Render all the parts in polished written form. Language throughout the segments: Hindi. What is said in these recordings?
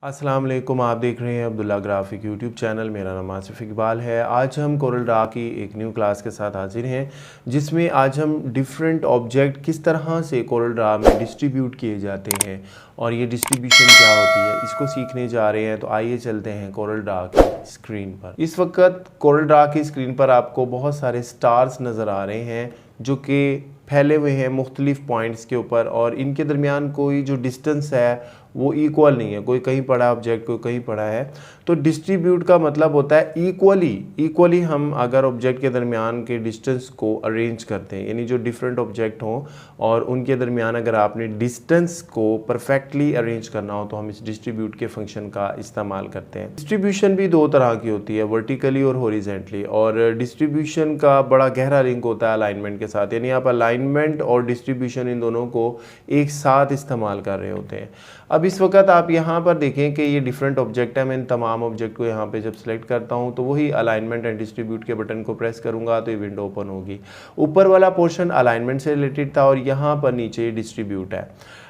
अस्सलाम वालेकुम, आप देख रहे हैं अब्दुल्ला ग्राफिक यूट्यूब चैनल। मेरा नाम आसिफ इकबाल है। आज हम कोरल ड्रा की एक न्यू क्लास के साथ हाजिर हैं, जिसमें आज हम डिफरेंट ऑब्जेक्ट किस तरह से कोरल ड्रा में डिस्ट्रीब्यूट किए जाते हैं और ये डिस्ट्रीब्यूशन क्या होती है इसको सीखने जा रहे हैं। तो आइए चलते हैं कोरल ड्रा की स्क्रीन पर। इस वक्त कोरल ड्रा की स्क्रीन पर आपको बहुत सारे स्टार्स नज़र आ रहे हैं जो कि फैले हुए हैं मुख्तलिफ पॉइंट्स के ऊपर, और इनके दरमियान कोई जो डिस्टेंस है वो इक्वल नहीं है। कोई कहीं पड़ा ऑब्जेक्ट, कोई कहीं पड़ा है। तो डिस्ट्रीब्यूट का मतलब होता है इक्वली हम अगर ऑब्जेक्ट के दरमियान के डिस्टेंस को अरेंज करते हैं, यानी जो डिफरेंट ऑब्जेक्ट हों और उनके दरमियान अगर आपने डिस्टेंस को परफेक्टली अरेंज करना हो तो हम इस डिस्ट्रीब्यूट के फंक्शन का इस्तेमाल करते हैं। डिस्ट्रीब्यूशन भी दो तरह की होती है, वर्टिकली और हॉरिजॉन्टली, और डिस्ट्रीब्यूशन का बड़ा गहरा लिंक होता है अलाइनमेंट के साथ, यानी आप अलाइनमेंट और डिस्ट्रीब्यूशन इन दोनों को एक साथ इस्तेमाल कर रहे होते हैं। अब इस वक्त आप यहाँ पर देखें कि ये डिफरेंट ऑब्जेक्ट है। मैं इन तमाम ऑब्जेक्ट को यहाँ पे जब सेलेक्ट करता हूँ तो वही अलाइनमेंट एंड डिस्ट्रीब्यूट के बटन को प्रेस करूँगा तो ये विंडो ओपन होगी। ऊपर वाला पोर्शन अलाइनमेंट से रिलेटेड था और यहाँ पर नीचे डिस्ट्रीब्यूट है।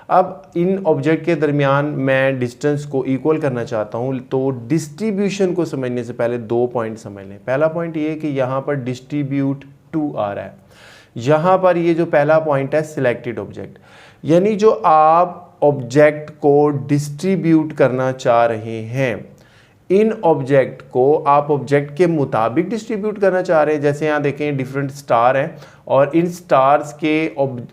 अब इन ऑब्जेक्ट के दरमियान मैं डिस्टेंस को इक्वल करना चाहता हूँ, तो डिस्ट्रीब्यूशन को समझने से पहले दो पॉइंट समझ लें। पहला पॉइंट ये कि यहाँ पर डिस्ट्रीब्यूट टू आ रहा है। यहाँ पर ये जो पहला पॉइंट है सिलेक्टेड ऑब्जेक्ट, यानी जो आप ऑब्जेक्ट को डिस्ट्रीब्यूट करना चाह रहे हैं, इन ऑब्जेक्ट को आप ऑब्जेक्ट के मुताबिक डिस्ट्रीब्यूट करना चाह रहे हैं। जैसे यहाँ देखें डिफरेंट स्टार हैं और इन स्टार्स के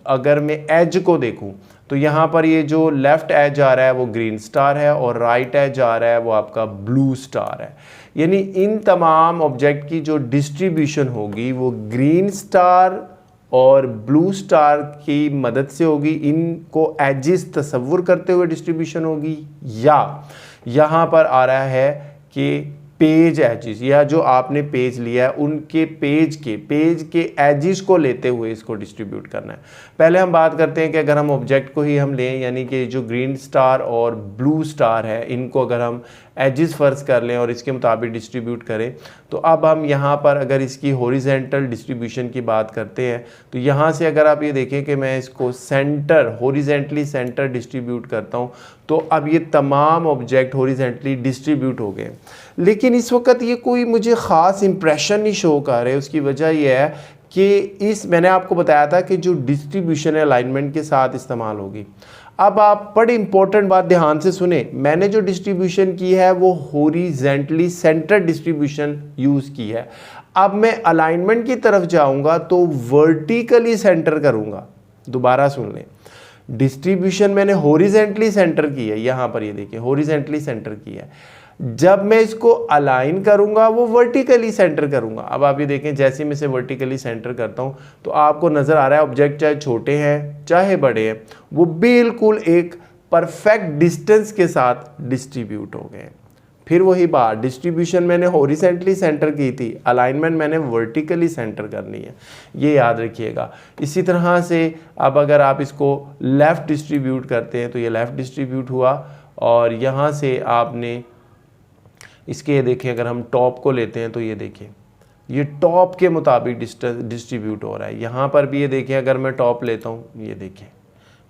अगर मैं एज को देखूं तो यहाँ पर ये जो लेफ्ट एज आ रहा है वो ग्रीन स्टार है और राइट एज आ रहा है वो आपका ब्लू स्टार है। यानी इन तमाम ऑब्जेक्ट की जो डिस्ट्रीब्यूशन होगी वो ग्रीन स्टार और ब्लू स्टार की मदद से होगी। इनको एजिस तस्वुर करते हुए डिस्ट्रीब्यूशन होगी, या यहाँ पर आ रहा है कि पेज एजिस, या जो आपने पेज लिया है उनके पेज के एजिस को लेते हुए इसको डिस्ट्रीब्यूट करना है। पहले हम बात करते हैं कि अगर हम ऑब्जेक्ट को ही हम लें, यानी कि जो ग्रीन स्टार और ब्लू स्टार है इनको अगर हम एजिस फर्ज कर लें और इसके मुताबिक डिस्ट्रीब्यूट करें, तो अब हम यहाँ पर अगर इसकी हॉरिजॉन्टल डिस्ट्रीब्यूशन की बात करते हैं तो यहाँ से अगर आप ये देखें कि मैं इसको सेंटर हॉरिजॉन्टली सेंटर डिस्ट्रीब्यूट करता हूँ तो अब ये तमाम ऑब्जेक्ट हॉरिजॉन्टली डिस्ट्रीब्यूट हो गए। लेकिन इस वक्त ये कोई मुझे ख़ास इंप्रेशन नहीं शो कर रहे। उसकी वजह यह है कि मैंने आपको बताया था कि जो डिस्ट्रीब्यूशन है अलाइनमेंट के साथ इस्तेमाल होगी। अब आप बड़ी इंपॉर्टेंट बात ध्यान से सुने, मैंने जो डिस्ट्रीब्यूशन की है वो हॉरिजॉन्टली सेंटर डिस्ट्रीब्यूशन यूज़ की है। अब मैं अलाइनमेंट की तरफ जाऊंगा तो वर्टिकली सेंटर करूंगा। दोबारा सुन लें, डिस्ट्रीब्यूशन मैंने हॉरिजॉन्टली सेंटर की है, यहाँ पर ये देखिए हॉरिजॉन्टली सेंटर की है। जब मैं इसको अलाइन करूंगा वो वर्टिकली सेंटर करूंगा। अब आप ये देखें जैसे मैं इसे वर्टिकली सेंटर करता हूं तो आपको नज़र आ रहा है ऑब्जेक्ट चाहे छोटे हैं चाहे बड़े हैं वो बिल्कुल एक परफेक्ट डिस्टेंस के साथ डिस्ट्रीब्यूट हो गए। फिर वही बात, डिस्ट्रीब्यूशन मैंने हॉरिजॉन्टली सेंटर की थी, अलाइनमेंट मैंने वर्टिकली सेंटर करनी है, ये याद रखिएगा। इसी तरह से अब अगर आप इसको लेफ़्ट डिस्ट्रीब्यूट करते हैं तो ये लेफ़्ट डिस्ट्रीब्यूट हुआ, और यहाँ से आपने इसके देखें अगर हम टॉप को लेते हैं तो ये देखिए ये टॉप के मुताबिक डिस्ट्रीब्यूट हो रहा है। यहाँ पर भी ये देखें अगर मैं टॉप लेता हूँ ये देखें,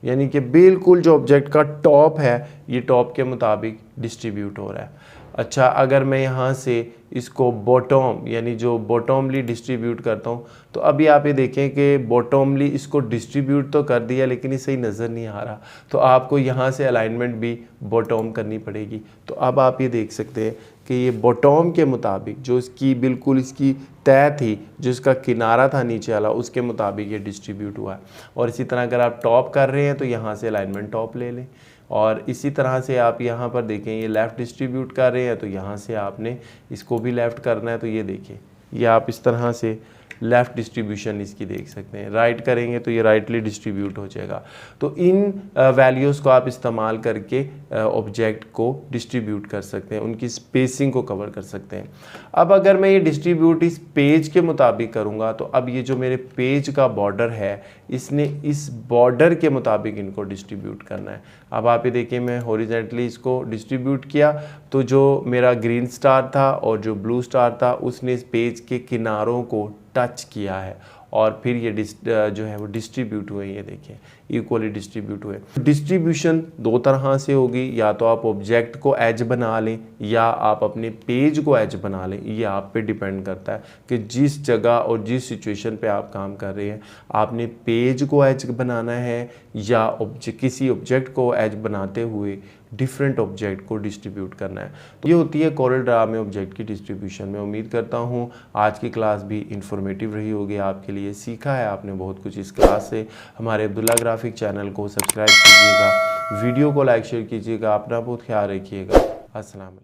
यानी कि बिल्कुल जो ऑब्जेक्ट का टॉप है ये टॉप के मुताबिक डिस्ट्रीब्यूट हो रहा है। अच्छा, अगर मैं यहाँ से इसको बॉटम यानी जो बॉटमली डिस्ट्रीब्यूट करता हूँ तो अभी आप ये देखें कि बॉटमली इसको डिस्ट्रीब्यूट तो कर दिया लेकिन ये सही नज़र नहीं आ रहा, तो आपको यहाँ से अलाइनमेंट भी बॉटम करनी पड़ेगी। तो अब आप ये देख सकते हैं कि ये बॉटम के मुताबिक जो इसकी बिल्कुल इसकी तय थी, जो इसका किनारा था नीचे वाला, उसके मुताबिक ये डिस्ट्रीब्यूट हुआ है। और इसी तरह अगर आप टॉप कर रहे हैं तो यहाँ से अलाइनमेंट टॉप ले लें, और इसी तरह से आप यहाँ पर देखें ये लेफ़्ट डिस्ट्रीब्यूट कर रहे हैं तो यहाँ से आपने इसको भी लेफ़्ट करना है। तो ये देखिए ये आप इस तरह से लेफ़्ट डिस्ट्रीब्यूशन इसकी देख सकते हैं। राइट करेंगे तो ये राइटली डिस्ट्रीब्यूट हो जाएगा। तो इन वैल्यूज़ को आप इस्तेमाल करके ऑब्जेक्ट को डिस्ट्रीब्यूट कर सकते हैं, उनकी स्पेसिंग को कवर कर सकते हैं। अब अगर मैं ये डिस्ट्रीब्यूट इस पेज के मुताबिक करूँगा तो अब ये जो मेरे पेज का बॉर्डर है इसने इस बॉर्डर के मुताबिक इनको डिस्ट्रीब्यूट करना है। अब आप ये देखिए मैं हॉरिजॉन्टली इसको डिस्ट्रीब्यूट किया तो जो मेरा ग्रीन स्टार था और जो ब्लू स्टार था उसने इस पेज के किनारों को टच किया है और फिर ये जो है वो डिस्ट्रीब्यूट हुए। ये देखिए इक्वली डिस्ट्रीब्यूट हुए। डिस्ट्रीब्यूशन दो तरह से होगी, या तो आप ऑब्जेक्ट को एज बना लें या आप अपने पेज को एज बना लें। ये आप पे डिपेंड करता है कि जिस जगह और जिस सिचुएशन पे आप काम कर रहे हैं, आपने पेज को एज बनाना है या किसी ऑब्जेक्ट को एज बनाते हुए डिफरेंट ऑब्जेक्ट को डिस्ट्रीब्यूट करना है। तो ये होती है कोरल ड्रा में ऑब्जेक्ट की डिस्ट्रीब्यूशन। मैं उम्मीद करता हूँ आज की क्लास भी इंफॉर्मेटिव रही होगी आपके लिए, सीखा है आपने बहुत कुछ इस क्लास से। हमारे अब्दुल्ला ग्राफिक चैनल को सब्सक्राइब कीजिएगा, वीडियो को लाइक शेयर कीजिएगा, अपना बहुत ख्याल रखिएगा। अस्सलाम वालेकुम।